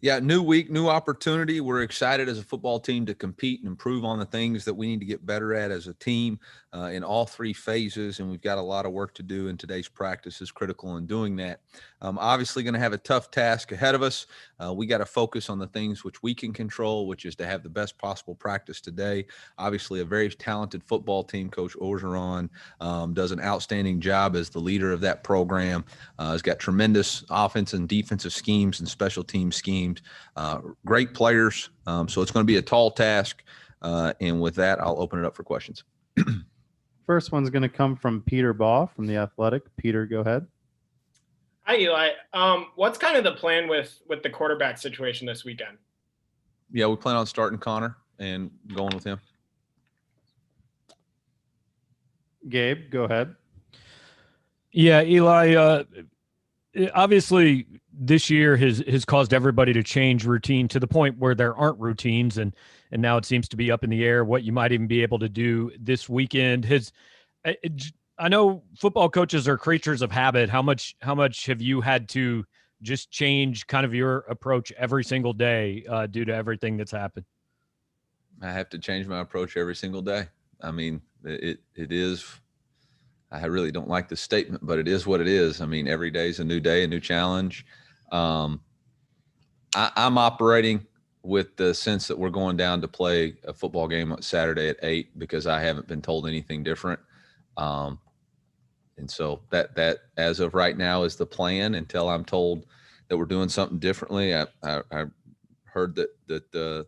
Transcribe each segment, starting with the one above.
Yeah, new week, new opportunity. We're excited as a football team to compete and improve on the things that we need to get better at as a team in all three phases. And we've got a lot of work to do, and today's practice is critical in doing that. Obviously, going to have a tough task ahead of us. We got to focus on the things which we can control, which is to have the best possible practice today. Obviously, a very talented football team. Coach Orgeron does an outstanding job as the leader of that program. Has got tremendous offense and defensive schemes and special team schemes. Great players. So it's going to be a tall task. And with that, I'll open it up for questions. First one's going to come from Peter Baugh from The Athletic. Peter, go ahead. Hi, Eli. What's kind of the plan with the quarterback situation this weekend? Yeah, we plan on starting Connor and going with him. Gabe, go ahead. Yeah, Eli, obviously this year has caused everybody to change routine to the point where there aren't routines, and now it seems to be up in the air what you might even be able to do this weekend. I know football coaches are creatures of habit. How much have you had to just change kind of your approach every single day due to everything that's happened? I have to change my approach every single day. I mean, it is. I really don't like the statement, but it is what it is. I mean, every day is a new day, a new challenge. I'm operating with the sense that we're going down to play a football game on Saturday at 8 because I haven't been told anything different. And so that as of right now is the plan until I'm told that we're doing something differently. I heard that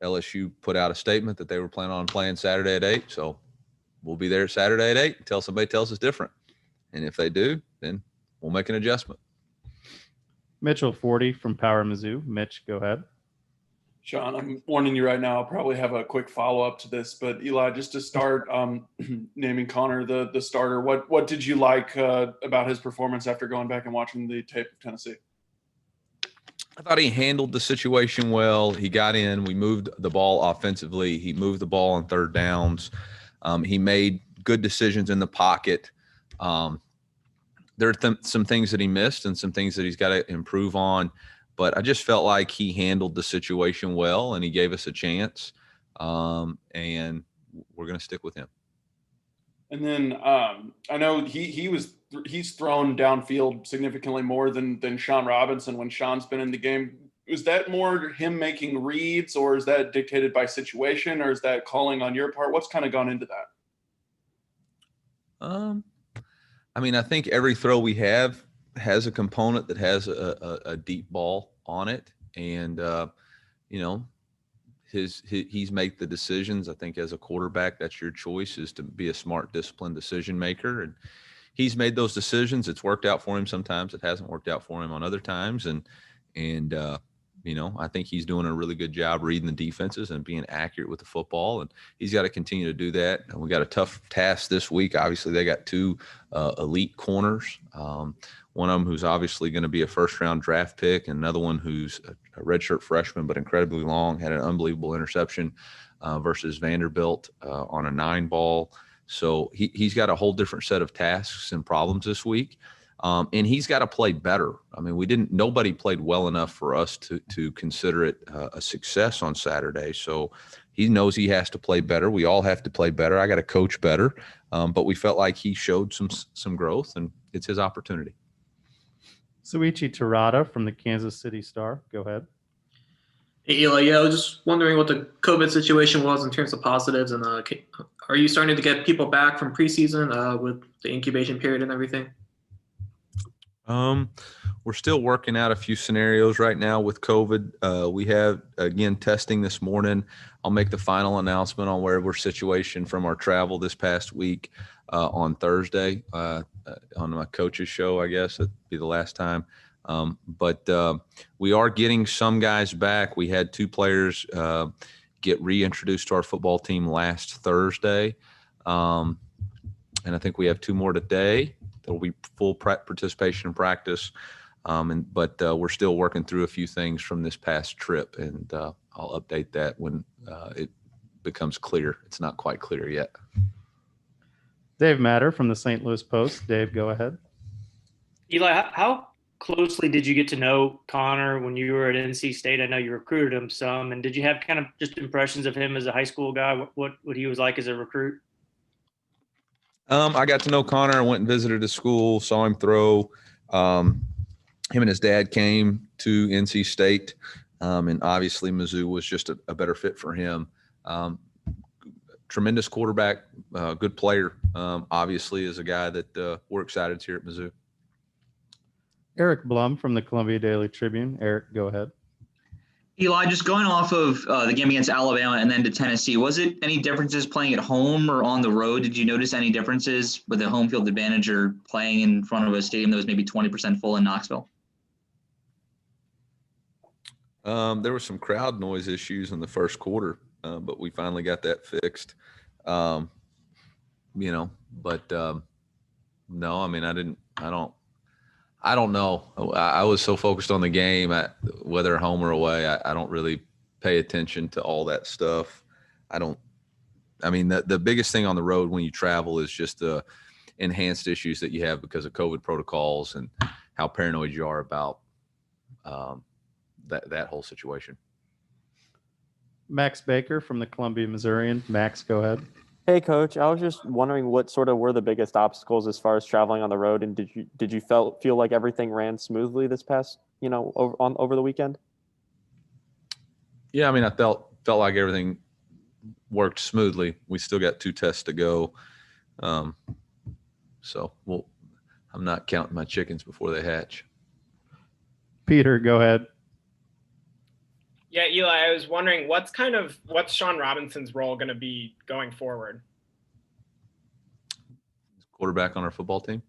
LSU put out a statement that they were planning on playing Saturday at 8. So we'll be there Saturday at 8 until somebody tells us different. And if they do, then we'll make an adjustment. Mitchell 40 from Power Mizzou. Mitch, go ahead. Sean, I'm warning you right now, I'll probably have a quick follow-up to this, but Eli, just to start, naming Connor the starter, what did you like about his performance after going back and watching the tape of Tennessee? I thought he handled the situation well. He got in. We moved the ball offensively. He moved the ball on third downs. He made good decisions in the pocket. There are some things that he missed and some things that he's got to improve on. But I just felt like he handled the situation well, and he gave us a chance. And we're going to stick with him. And then I know he's thrown downfield significantly more than Sean Robinson when Sean's been in the game. Is that more him making reads, or is that dictated by situation, or is that calling on your part? What's kind of gone into that? I mean, I think every throw we have has a component that has a deep ball on it. And, he's made the decisions. I think as a quarterback, that's your choice, is to be a smart, disciplined decision maker. And he's made those decisions. It's worked out for him sometimes. It hasn't worked out for him on other times. And I think he's doing a really good job reading the defenses and being accurate with the football. And he's got to continue to do that. And we got a tough task this week. Obviously, they got two elite corners. One of them who's obviously going to be a first-round draft pick, and another one who's a redshirt freshman but incredibly long, had an unbelievable interception versus Vanderbilt on a 9-ball. So he's got a whole different set of tasks and problems this week. And he's got to play better. I mean, nobody played well enough for us to consider it a success on Saturday. So he knows he has to play better. We all have to play better. I got to coach better. But we felt like he showed some growth, and it's his opportunity. Suichi Terada from the Kansas City Star. Go ahead. Hey, Eli, yeah, I was just wondering what the COVID situation was in terms of positives, and are you starting to get people back from preseason with the incubation period and everything? We're still working out a few scenarios right now with COVID. We have, again, testing this morning. I'll make the final announcement on where we're situated from our travel this past week on Thursday on my coach's show, I guess. It'd be the last time. But we are getting some guys back. We had 2 players get reintroduced to our football team last Thursday. And I think we have 2 more today. There'll be full participation in practice. But we're still working through a few things from this past trip, and I'll update that when it becomes clear. It's not quite clear yet. Dave Matter from the St. Louis Post. Dave, go ahead. Eli, how closely did you get to know Connor when you were at NC State? I know you recruited him some, and did you have kind of just impressions of him as a high school guy? What he was like as a recruit? I got to know Connor. I went and visited his school, saw him throw. Him and his dad came to NC State, and obviously Mizzou was just a better fit for him. Tremendous quarterback, good player. Obviously, is a guy that we're excited to here at Mizzou. Eric Blum from the Columbia Daily Tribune. Eric, go ahead. Eli, just going off of the game against Alabama and then to Tennessee, was it any differences playing at home or on the road? Did you notice any differences with the home field advantage or playing in front of a stadium that was maybe 20% full in Knoxville? There were some crowd noise issues in the first quarter, but we finally got that fixed. No, I mean, I don't know. I was so focused on the game, whether home or away, I don't really pay attention to all that stuff. The biggest thing on the road when you travel is just the enhanced issues that you have because of COVID protocols and how paranoid you are about that whole situation. Max Baker from the Columbia Missourian. Max, go ahead. Hey, Coach. I was just wondering what sort of were the biggest obstacles as far as traveling on the road, and did you feel like everything ran smoothly this past over the weekend? Yeah, I mean, I felt like everything worked smoothly. We still got 2 tests to go, so I'm not counting my chickens before they hatch. Peter, go ahead. Yeah, Eli, I was wondering what's Sean Robinson's role going to be going forward? Quarterback on our football team.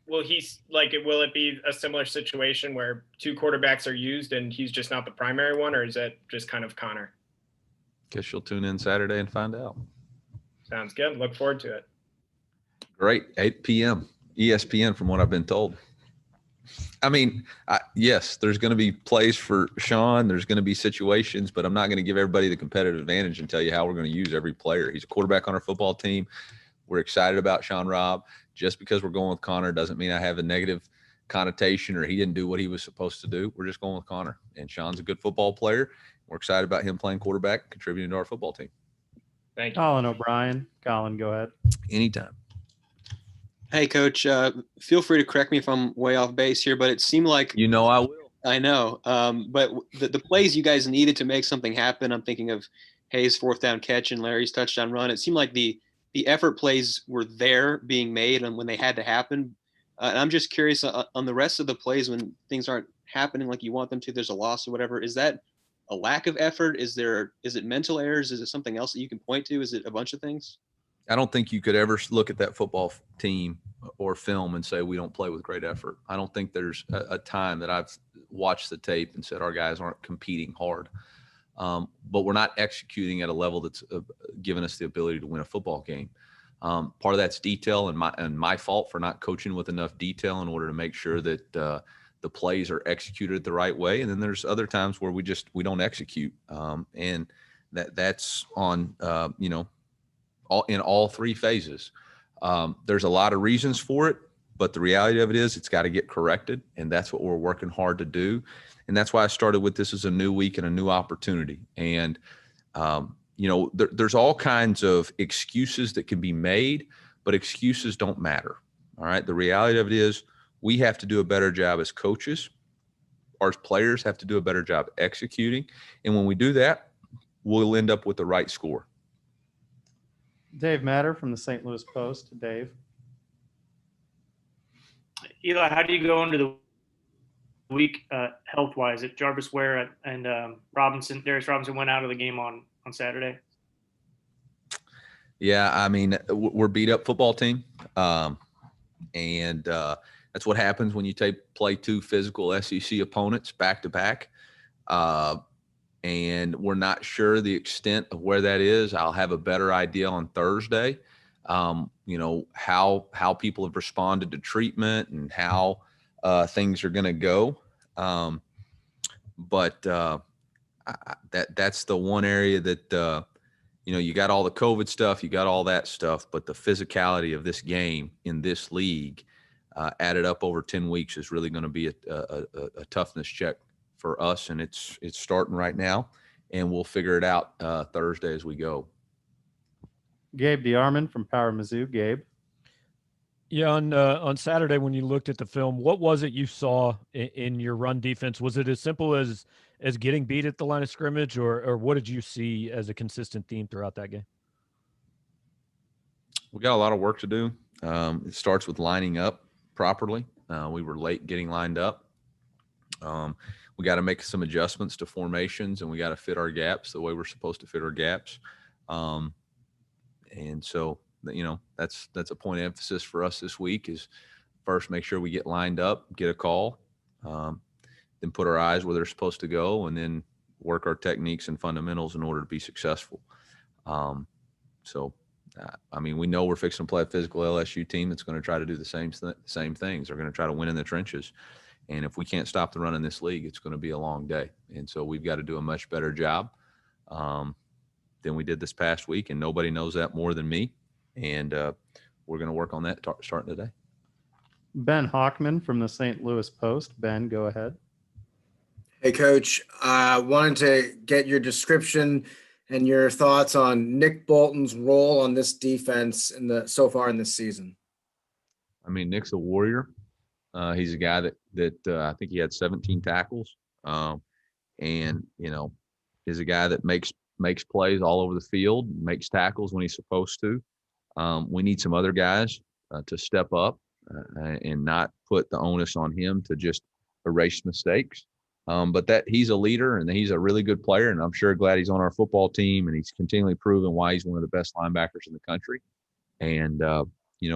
Will it be a similar situation where 2 quarterbacks are used and he's just not the primary one, or is it just kind of Connor? Guess you'll tune in Saturday and find out. Sounds good. Look forward to it. Great. 8 p.m. ESPN from what I've been told. I mean, yes, there's going to be plays for Sean. There's going to be situations, but I'm not going to give everybody the competitive advantage and tell you how we're going to use every player. He's a quarterback on our football team. We're excited about Sean Robb. Just because we're going with Connor doesn't mean I have a negative connotation or he didn't do what he was supposed to do. We're just going with Connor. And Sean's a good football player. We're excited about him playing quarterback, contributing to our football team. Thank you. Colin O'Brien. Colin, go ahead. Anytime. Hey, Coach, feel free to correct me if I'm way off base here, but it seemed like – I will. I know. But the plays you guys needed to make something happen, I'm thinking of Hayes' 4th down catch and Larry's touchdown run. It seemed like the effort plays were there being made and when they had to happen. And I'm just curious on the rest of the plays when things aren't happening like you want them to, there's a loss or whatever. Is that a lack of effort? Is it mental errors? Is it something else that you can point to? Is it a bunch of things? I don't think you could ever look at that football team or film and say we don't play with great effort. I don't think there's a time that I've watched the tape and said our guys aren't competing hard. But we're not executing at a level that's given us the ability to win a football game. Part of that's detail and my fault for not coaching with enough detail in order to make sure that the plays are executed the right way. And then there's other times where we don't execute. And that's on, in all 3 phases. There's a lot of reasons for it, but the reality of it is it's got to get corrected. And that's what we're working hard to do. And that's why I started with this as a new week and a new opportunity. And, there's all kinds of excuses that can be made, but excuses don't matter. All right. The reality of it is we have to do a better job as coaches. Our players have to do a better job executing. And when we do that, we'll end up with the right score. Dave Matter from the St. Louis Post. Dave. Eli, how do you go into the week health-wise? If Jarvis Ware and Darius Robinson went out of the game on Saturday? Yeah, I mean, we're beat up football team. And that's what happens when you play 2 physical SEC opponents back-to-back. And we're not sure the extent of where that is. I'll have a better idea on Thursday. How people have responded to treatment and how things are going to go. That's the one area that, you got all the COVID stuff, you got all that stuff, but the physicality of this game in this league, added up over 10 weeks is really going to be a toughness check for us. And it's starting right now, and we'll figure it out Thursday as we go. Gabe DeArmond from Power Mizzou. Gabe. Yeah, on Saturday when you looked at the film, what was it you saw in your run defense? Was it as simple as getting beat at the line of scrimmage, or what did you see as a consistent theme throughout that game? We got a lot of work to do. It starts with lining up properly. We were late getting lined up. We got to make some adjustments to formations, and we got to fit our gaps the way we're supposed to fit our gaps. And so, that's a point of emphasis for us this week is first make sure we get lined up, get a call, then put our eyes where they're supposed to go, and then work our techniques and fundamentals in order to be successful. We know we're fixing to play a physical LSU team that's going to try to do the same things. They're going to try to win in the trenches. And if we can't stop the run in this league, it's going to be a long day. And so we've got to do a much better job than we did this past week. And nobody knows that more than me. And we're going to work on that starting today. Ben Hockman from the St. Louis Post. Ben, go ahead. Hey, Coach. I wanted to get your description and your thoughts on Nick Bolton's role on this defense so far in this season. Nick's a warrior. He's a guy that I think he had 17 tackles, and is a guy that makes plays all over the field, makes tackles when he's supposed to. We need some other guys to step up and not put the onus on him to just erase mistakes. But that he's a leader and he's a really good player, and I'm sure glad he's on our football team, and he's continually proven why he's one of the best linebackers in the country. And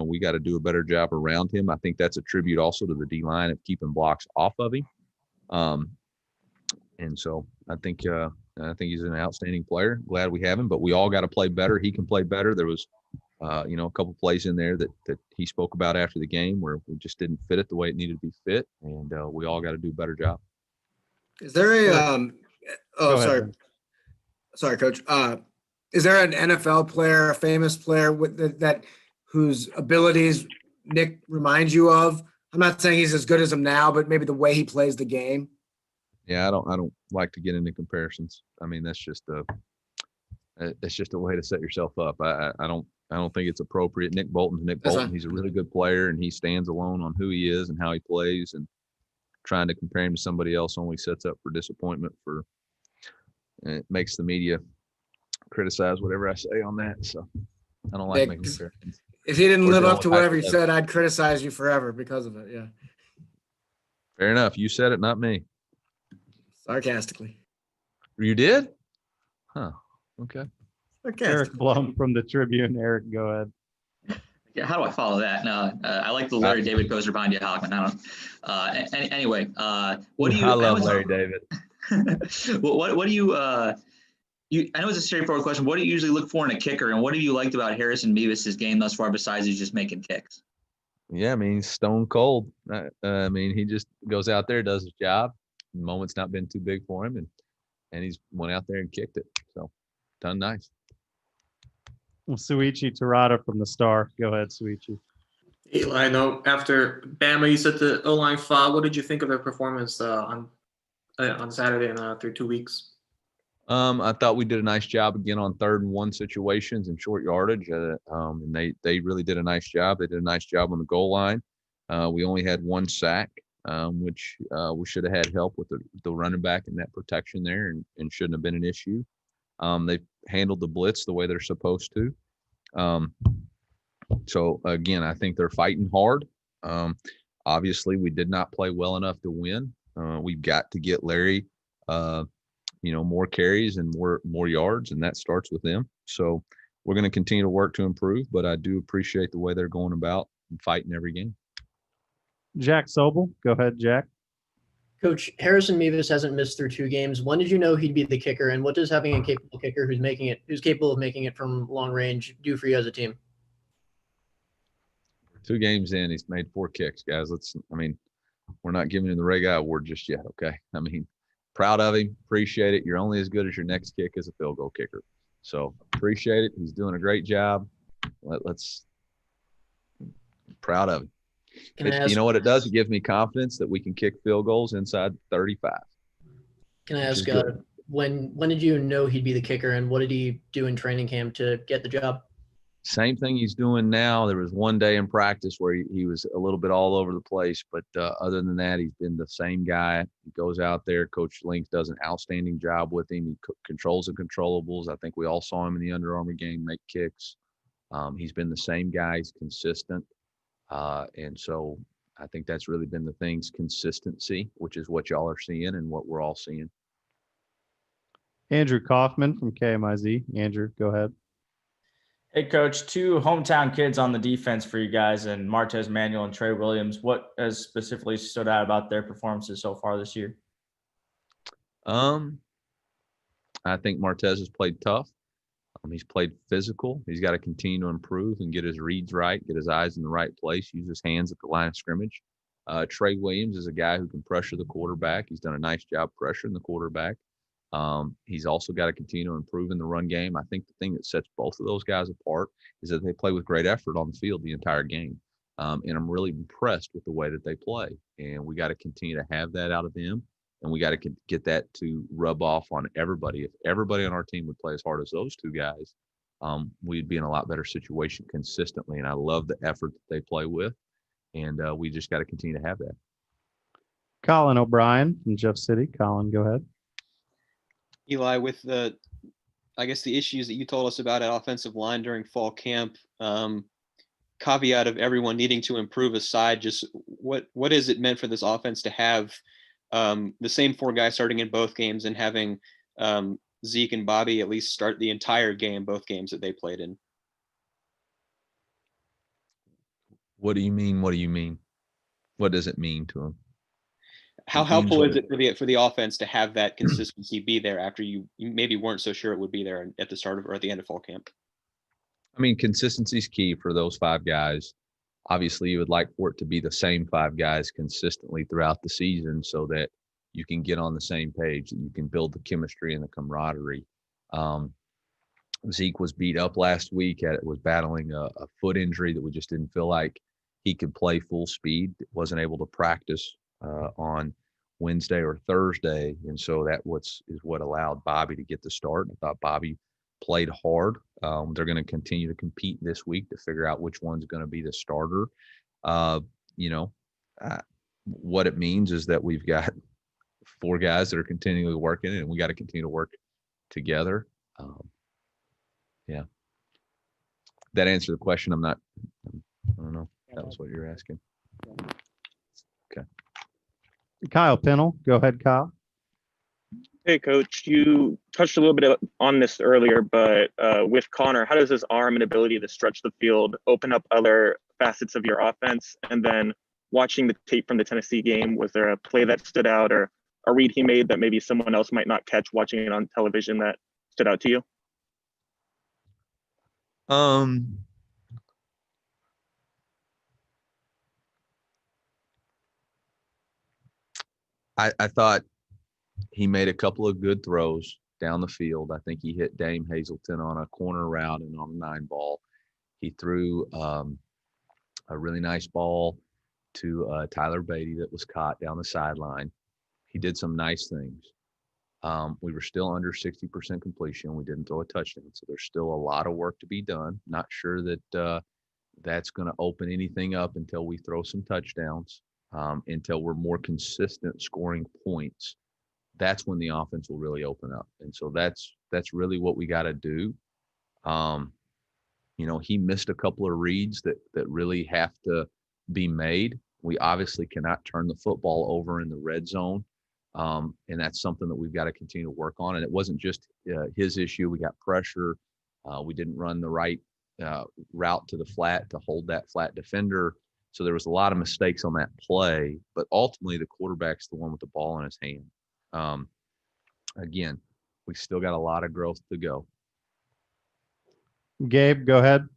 we got to do a better job around him. I think that's a tribute also to the D-line of keeping blocks off of him. And so I think he's an outstanding player. Glad we have him, but we all got to play better. He can play better. There was, a couple plays in there that he spoke about after the game where we just didn't fit it the way it needed to be fit, and we all got to do a better job. Is there a sorry, Coach. Is there an NFL player, a famous player that whose abilities Nick reminds you of? I'm not saying he's as good as him now, but maybe the way he plays the game. Yeah, I don't like to get into comparisons. That's just a way to set yourself up. I don't think it's appropriate. Nick Bolton's Nick Bolton. He's a really good player, and he stands alone on who he is and how he plays, and trying to compare him to somebody else only sets up for disappointment. It makes the media criticize whatever I say on that. So I don't like making comparisons. If he didn't live up to whatever you said, I'd criticize you forever because of it. Yeah. Fair enough. You said it, not me. Sarcastically. You did? Huh. Okay. Eric Blum from the Tribune. Eric, go ahead. Yeah, how do I follow that? No, I like the Larry David poster behind you, Hockman. I don't. Anyway, what do you? I love Larry David. what do you? I know it's a straightforward question. What do you usually look for in a kicker, and what have you liked about Harrison Beavis's game thus far besides he's just making kicks? Yeah, he's stone cold. He just goes out there, does his job. The moment's not been too big for him, and he's went out there and kicked it. So, done nice. Suichi Terada from the Star. Go ahead, Suichi. Eli, I know after Bama, you said the O-line fought. What did you think of their performance on Saturday and through 2 weeks? I thought we did a nice job again on 3rd and 1 situations and short yardage, and they really did a nice job. They did a nice job on the goal line. We only had 1 sack, which we should have had help with the running back and that protection there, and shouldn't have been an issue. They handled the blitz the way they're supposed to. So again, I think they're fighting hard. Obviously, we did not play well enough to win. We've got to get Larry, more carries and more yards, and that starts with them. So we're going to continue to work to improve, but I do appreciate the way they're going about and fighting every game. Jack Sobel, go ahead, Jack. Coach, Harrison Mevis hasn't missed through 2 games. When did you know he'd be the kicker, and what does having a capable kicker who's capable of making it from long range do for you as a team? 2 games in, he's made 4 kicks, guys. We're not giving him the Ray Guy Award just yet, okay? Proud of him, appreciate it. You're only as good as your next kick as a field goal kicker. So appreciate it. He's doing a great job. Let's proud of him. Can I ask? You know what it does? It gives me confidence that we can kick field goals inside 35. Can I which is ask? good. When did you know he'd be the kicker, and what did he do in training camp to get the job? Same thing he's doing now. There was one day in practice where he was a little bit all over the place, but other than that, he's been the same guy. He goes out there. Coach Link does an outstanding job with him. He controls the controllables. I think we all saw him in the Under Armour game make kicks. He's been the same guy. He's consistent. And so I think that's really been the thing's consistency, which is what y'all are seeing and what we're all seeing. Andrew Kaufman from KMIZ. Andrew, go ahead. Hey, Coach, two hometown kids on the defense for you guys, and Martez Manuel and Trey Williams. What has specifically stood out about their performances so far this year? I think Martez has played tough. He's played physical. He's got to continue to improve and get his reads right, get his eyes in the right place, use his hands at the line of scrimmage. Trey Williams is a guy who can pressure the quarterback. He's done a nice job pressuring the quarterback. He's also got to continue to improve in the run game. I think the thing that sets both of those guys apart is that they play with great effort on the field the entire game. And I'm really impressed with the way that they play. And we got to continue to have that out of them. And we got to get that to rub off on everybody. If everybody on our team would play as hard as those two guys, we'd be in a lot better situation consistently. And I love the effort that they play with. And we just got to continue to have that. Colin O'Brien from Jeff City. Colin, go ahead. Eli, with the issues that you told us about at offensive line during fall camp, caveat of everyone needing to improve aside, just what has it meant for this offense to have the same four guys starting in both games and having Zeke and Bobby at least start the entire game, both games that they played in? What do you mean? What do you mean? What does it mean to them? How helpful is it for the offense to have that consistency be there after you maybe weren't so sure it would be there at the start of or at the end of fall camp? I mean, consistency is key for those five guys. Obviously, you would like for it to be the same five guys consistently throughout the season so that you can get on the same page, that you can build the chemistry and the camaraderie. Zeke was beat up last week. Was battling a foot injury that we just didn't feel like he could play full speed. Wasn't able to practice on Wednesday or Thursday, and so that is what allowed Bobby to get the start. I thought Bobby played hard. They're going to continue to compete this week to figure out which one's going to be the starter. What it means is that we've got four guys that are continually working, and we got to continue to work together. Yeah. That answered the question. I don't know if that was what you're asking. Okay. Kyle Pennell, go ahead, Kyle. Hey, Coach, you touched a little bit on this earlier, but with Connor, how does his arm and ability to stretch the field open up other facets of your offense? And then watching the tape from the Tennessee game, was there a play that stood out or a read he made that maybe someone else might not catch watching it on television that stood out to you? I thought he made a couple of good throws down the field. I think he hit Dame Hazelton on a corner route and on a 9-ball. He threw a really nice ball to Tyler Beatty that was caught down the sideline. He did some nice things. We were still under 60% completion. We didn't throw a touchdown, so there's still a lot of work to be done. Not sure that that's going to open anything up until we throw some touchdowns, until we're more consistent scoring points. That's when the offense will really open up. And so that's really what we got to do. He missed a couple of reads that really have to be made. We obviously cannot turn the football over in the red zone. And that's something that we've got to continue to work on. And it wasn't just his issue. We got pressure. We didn't run the right route to the flat to hold that flat defender. So there was a lot of mistakes on that play, but ultimately the quarterback's the one with the ball in his hand. Again, we still got a lot of growth to go. Gabe, go ahead.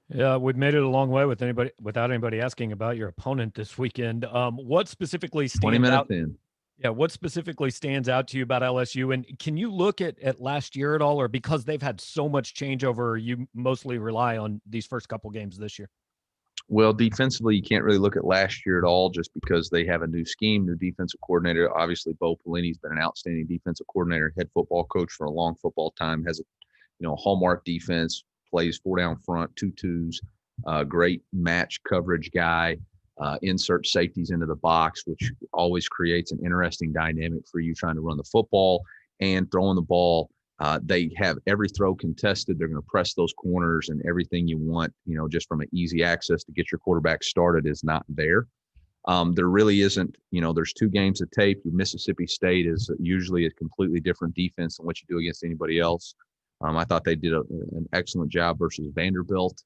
Yeah, we've made it a long way without anybody asking about your opponent this weekend. What specifically stands 20 minutes out? in. Yeah, what specifically stands out to you about LSU? And can you look at last year at all, or because they've had so much changeover, you mostly rely on these first couple games this year? Well, defensively, you can't really look at last year at all just because they have a new scheme, new defensive coordinator. Obviously, Bo Pelini's been an outstanding defensive coordinator, head football coach for a long football time, has a hallmark defense, plays 4 down front, 2-2s, great match coverage guy, insert safeties into the box, which always creates an interesting dynamic for you trying to run the football and throwing the ball. They have every throw contested. They're going to press those corners, and everything you want, just from an easy access to get your quarterback started is not there. There really isn't, there's 2 games of tape. Mississippi State is usually a completely different defense than what you do against anybody else. I thought they did an excellent job versus Vanderbilt.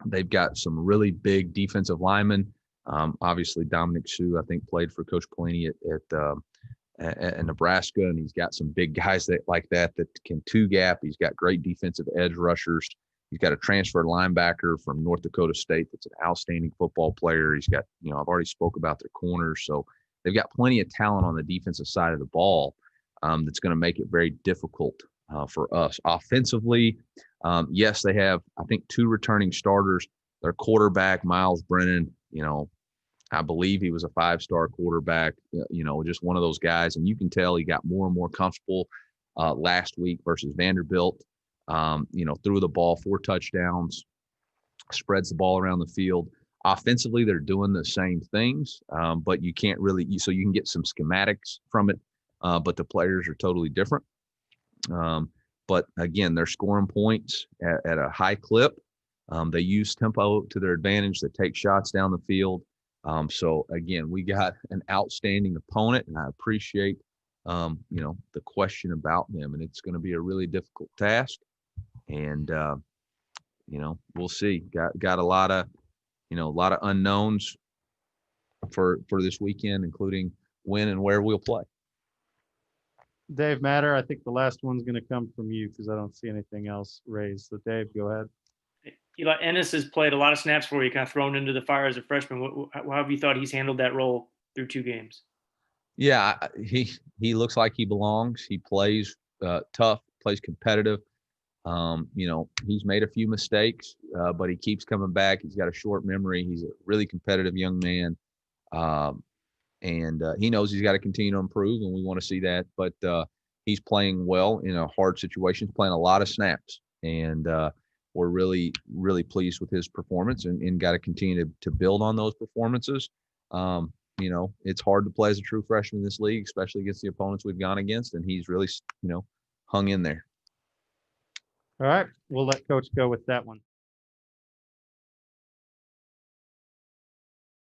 They've got some really big defensive linemen. Obviously, Dominic Sue, I think, played for Coach Pelini at Nebraska, and he's got some big guys that can 2-gap. He's got great defensive edge rushers. He's got a transfer linebacker from North Dakota State that's an outstanding football player. He's got, I've already spoke about their corners. So they've got plenty of talent on the defensive side of the ball that's going to make it very difficult for us. Offensively, yes, they have, I think, 2 returning starters. Their quarterback, Miles Brennan, I believe he was a 5-star quarterback, just one of those guys. And you can tell he got more and more comfortable last week versus Vanderbilt. Threw the ball 4 touchdowns, spreads the ball around the field. Offensively, they're doing the same things, but you can't really, so you can get some schematics from it, but the players are totally different. But again, they're scoring points at a high clip. They use tempo to their advantage. They take shots down the field. So again, we got an outstanding opponent, and I appreciate, the question about them, and it's going to be a really difficult task. And, we'll see. Got a lot of unknowns for this weekend, including when and where we'll play. Dave Matter, I think the last one's going to come from you because I don't see anything else raised. So Dave, go ahead. Eli Ennis has played a lot of snaps for you, kind of thrown into the fire as a freshman. How have you thought he's handled that role through 2 games? Yeah, he looks like he belongs. He plays tough, plays competitive. He's made a few mistakes, but he keeps coming back. He's got a short memory. He's a really competitive young man. And he knows he's got to continue to improve, and we want to see that. But he's playing well in a hard situation. He's playing a lot of snaps, and we're really, really pleased with his performance, and got to continue to build on those performances. It's hard to play as a true freshman in this league, especially against the opponents we've gone against, and he's really, hung in there. All right, we'll let Coach go with that one.